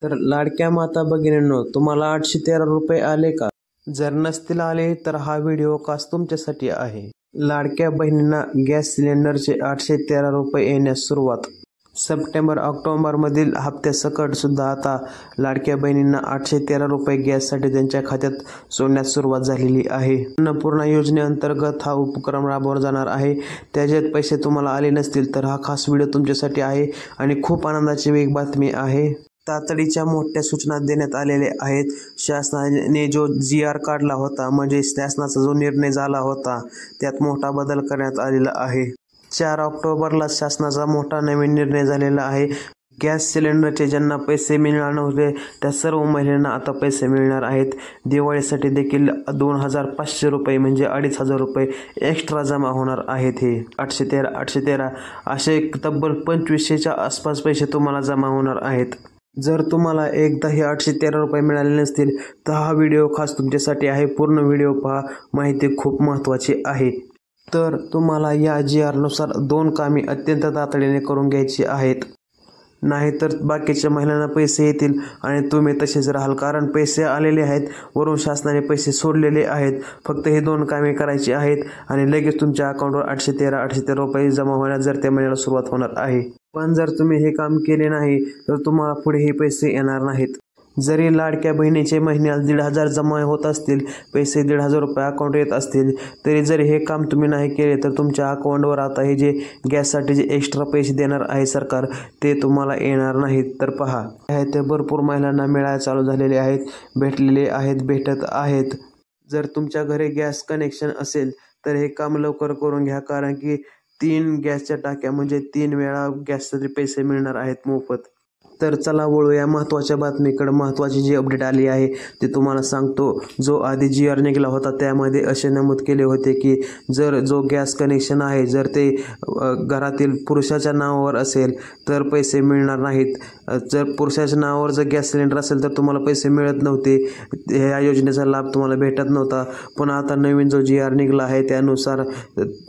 तर लाडक्या माता भगिनींनो, तुम्हाला 813 रुपये आले का? जर नसतील आले तर हा व्हिडिओ खास तुमच्यासाठी आहे. लाडक्या बहिणींना गॅस सिलेंडरचे 813 रुपये येण्यास सुरुवात. सप्टेंबर ऑक्टोबरमधील हप्त्यासकट सुद्धा आता लाडक्या बहिणींना 813 रुपये गॅससाठी त्यांच्या खात्यात सोडण्यास सुरुवात झालेली आहे. अन्नपूर्णा योजनेअंतर्गत हा उपक्रम राबवला जाणार आहे. त्याच्यात पैसे तुम्हाला आले नसतील तर हा खास व्हिडिओ तुमच्यासाठी आहे आणि खूप आनंदाची एक बातमी आहे. तातडीच्या मोठ्या सूचना देण्यात आलेल्या आहेत. शासनाने जो GR काढला होता, म्हणजे शासनाचा जो निर्णय झाला होता, त्यात मोठा बदल करण्यात आलेला आहे. 4 ऑक्टोबरला शासनाचा मोठा नवीन निर्णय झालेला आहे. गॅस सिलेंडरचे ज्यांना पैसे मिळणार नव्हते त्या सर्व महिलांना आता पैसे मिळणार आहेत. दिवाळीसाठी देखील 2500 रुपये म्हणजे 2500 रुपये एक्स्ट्रा जमा होणार आहेत. हे 813 असे तब्बल 2500च्या आसपास पैसे तुम्हाला जमा होणार आहेत. जर तुम्हाला एकदा हे 813 रुपये मिळाले नसतील तर हा व्हिडिओ खास तुमच्यासाठी आहे. पूर्ण व्हिडिओ पहा, माहिती खूप महत्त्वाची आहे. तर तुम्हाला या GR नुसार 2 कामे अत्यंत तातडीने करून घ्यायची आहेत. नाहीतर बाकीच्या महिलांना पैसे येतील आणि तुम्ही तसेच राहाल, कारण पैसे आलेले आहेत, वरून शासनाने पैसे सोडलेले आहेत. फक्त हे 2 कामे करायची आहेत आणि लगेच तुमच्या अकाउंटवर 813 रुपये जमा होण्यास जर त्या महिन्याला सुरुवात होणार आहे. पण जर तुम्ही हे काम केले नाही तर तुम्हाला पुढे हे पैसे येणार नाहीत. जरी लाडक्या बहिणीचे महिन्याला 1500 जमा होत असतील, पैसे 1500 रुपये अकाउंट येत असतील, तरी जर हे काम तुम्ही नाही केले तर तुमच्या अकाउंटवर आता हे जे गॅससाठी जे एक्स्ट्रा पैसे देणार आहे सरकार, ते तुम्हाला येणार नाहीत. तर पहा, ते भरपूर महिलांना मिळायला चालू झालेले आहेत, भेटलेले आहेत, भेटत आहेत. जर तुमच्या घरी गॅस कनेक्शन असेल तर हे काम लवकर करून घ्या, कारण की 3 गॅसच्या टाक्या म्हणजे 3 वेळा गॅसचे पैसे मिळणार आहेत मोफत. तर चला वळूया महत्त्वाच्या बातमीकडे. महत्त्वाची जी अपडेट आली आहे ते तुम्हाला सांगतो. जो आधी GR निघाला होता त्यामध्ये असे नमूद केले होते की जर जो गॅस कनेक्शन आहे जर ते घरातील पुरुषाच्या नावावर असेल तर पैसे मिळणार नाहीत. जर पुरुषाच्या नावावर जर गॅस सिलेंडर असेल तर तुम्हाला पैसे मिळत नव्हते, ह्या योजनेचा लाभ तुम्हाला भेटत नव्हता. पण आता नवीन जो GR निघाला आहे त्यानुसार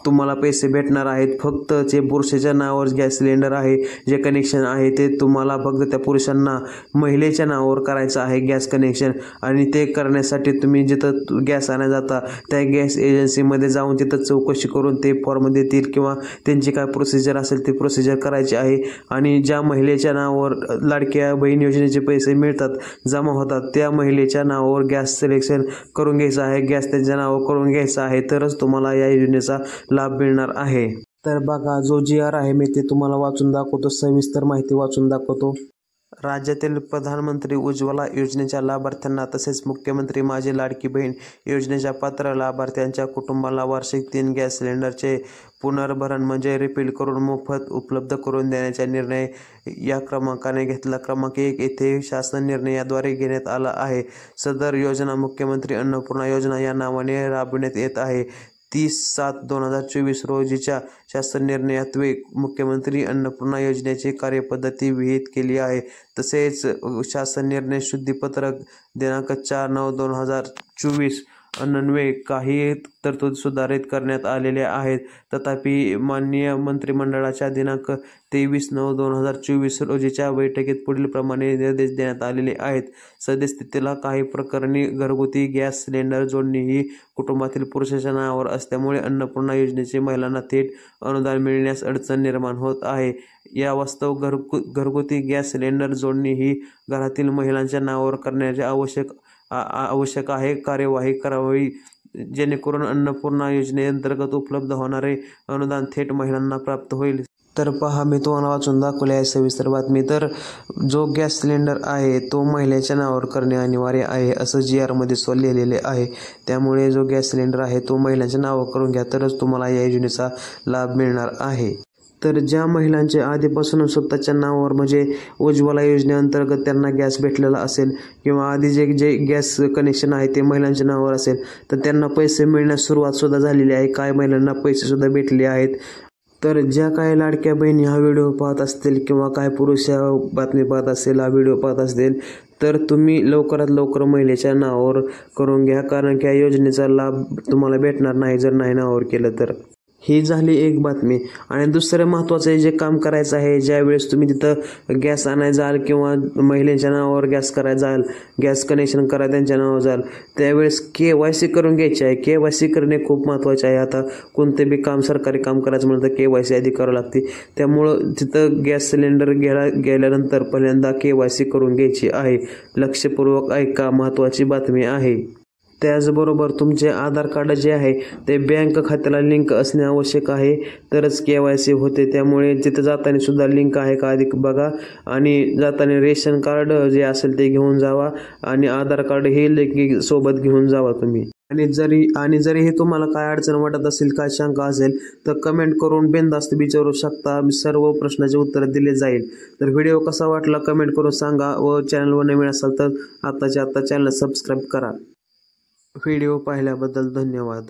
तुम्हाला पैसे भेटणार आहेत. फक्त जे पुरुषाच्या नावावर गॅस सिलेंडर आहे, जे कनेक्शन आहे, ते तुम्हाला फक्त त्या पुरुषांना महिलेच्या नावावर करायचं आहे गॅस कनेक्शन. आणि ते करण्यासाठी तुम्ही जिथं गॅस आणायला जाता त्या गॅस एजन्सीमध्ये जाऊन तिथं चौकशी करून ते फॉर्म देतील किंवा त्यांची काय प्रोसिजर असेल ती प्रोसिजर करायची आहे. आणि ज्या महिलेच्या नावावर लाडक्या बहीण योजनेचे पैसे मिळतात, जमा होतात, त्या महिलेच्या नावावर गॅस सिलेक्शन करून घ्यायचं आहे, गॅस त्यांच्या नावावर करून घ्यायचा आहे, तरच तुम्हाला या योजनेचा लाभ मिळणार आहे. तर बघा, जो GR आहे मी ते तुम्हाला वाचून दाखवतो, सविस्तर माहिती वाचून दाखवतो. राज्यातील प्रधानमंत्री उज्ज्वला योजनेच्या लाभार्थ्यांना तसेच मुख्यमंत्री माझी लाडकी बहीण योजनेच्या पात्र लाभार्थ्यांच्या कुटुंबाला वार्षिक 3 गॅस सिलेंडरचे पुनर्भरण म्हणजे रिफिल करून मोफत उपलब्ध करून देण्याचा निर्णय या क्रमांकाने घेतला. क्रमांक 1 येथे शासन निर्णयाद्वारे घेण्यात आला आहे. सदर योजना मुख्यमंत्री अन्नपूर्णा योजना या नावाने राबविण्यात येत आहे. 30/7/2024 रोजीच्या शासन निर्णयात मुख्यमंत्री अन्नपूर्णा योजनेची कार्यपद्धती विहित केली आहे. तसेच शासन निर्णय शुद्धीपत्रक दिनांक 4/9/2024 अन्वये काही तरतुदी सुधारित करण्यात आलेल्या आहेत. तथापि माननीय मंत्रिमंडळाच्या दिनांक 23/9/2024 रोजीच्या बैठकीत पुढील प्रमाणे निर्देश देण्यात आलेले आहेत. सद्यस्थितीला काही प्रकरणी घरगुती गॅस सिलेंडर जोडणी ही कुटुंबातील पुरुषाच्या नावावर असल्यामुळे अन्नपूर्णा योजनेचे महिलांना थेट अनुदान मिळण्यास अडचण निर्माण होत आहे. या वास्तव घरगुती गॅस सिलेंडर जोडणी ही घरातील महिलांच्या नावावर करण्याचे आवश्यक आहे. कार्यवाही करावी जेणेकरून अन्नपूर्णा योजनेअंतर्गत उपलब्ध होणारे अनुदान थेट महिलांना प्राप्त होईल. तर पहा, मी तुम्हाला वाचून दाखवले आहे सविस्तर बातमी. तर जो गॅस सिलेंडर आहे तो महिलेच्या नावावर करणे अनिवार्य आहे असं GR मध्ये लिहिलेले आहे. त्यामुळे जो गॅस सिलेंडर आहे तो महिलांच्या नावावर करून घ्या, तरच तुम्हाला या योजनेचा लाभ मिळणार आहे. तर ज्या महिलांचे आधीपासून स्वतःच्या नावावर म्हणजे उज्ज्वला योजनेअंतर्गत त्यांना गॅस भेटलेला असेल किंवा आधी जे गॅस कनेक्शन आहे ते महिलांच्या नावावर असेल तर त्यांना पैसे मिळण्यास सुरुवातसुद्धा झालेली आहे. काही महिलांना पैसेसुद्धा भेटले आहेत. तर ज्या काही लाडक्या बहिणी हा व्हिडिओ पाहत असतील किंवा काय पुरुष बातमी पाहत असेल, हा व्हिडिओ पाहत असतील, तर तुम्ही लवकरात लवकर महिलेच्या नावावर करून घ्या, कारण की या योजनेचा लाभ तुम्हाला भेटणार नाही जर नाही नावावर केलं तर. ही झाली एक बातमी. आणि दुसरं महत्त्वाचं जे काम करायचं आहे, ज्यावेळेस तुम्ही तिथं गॅस आणायला जाल किंवा महिलांच्या नावावर गॅस करायला जाल, गॅस कनेक्शन करा त्यांच्या नावावर जाल, त्यावेळेस KYC करून घ्यायची आहे. KYC करणे खूप महत्त्वाचे आहे. आता कोणते बी काम, सरकारी काम करायचं म्हणलं तर KYC आधी करावं लागते. त्यामुळं तिथं गॅस सिलेंडर गेल्यानंतर पहिल्यांदा KYC करून घ्यायची आहे. लक्षपूर्वक ऐका, महत्त्वाची बातमी आहे. त्याचबरोबर तुमचे आधार कार्ड जे आहे ते बँक खात्याला लिंक असणे आवश्यक आहे, तरच KYC होते. त्यामुळे तिथं जाताना सुद्धा लिंक आहे का आधी बघा. आणि जाताना रेशन कार्ड जे असेल ते घेऊन जावा आणि आधार कार्ड हे सोबत घेऊन जावा तुम्ही. आणि जरी हे तुम्हाला काय अडचण वाटत असेल, काय शंका असेल, तर कमेंट करून बिनधास्त विचारू शकता. सर्व प्रश्नाचे उत्तर दिले जाईल. तर व्हिडिओ कसा वाटला कमेंट करून सांगा. व चॅनलवर नवीन असाल तर आत्ताच्या आत्ता चॅनल सबस्क्राईब करा. व्हिडिओ पाहिल्याबद्दल धन्यवाद.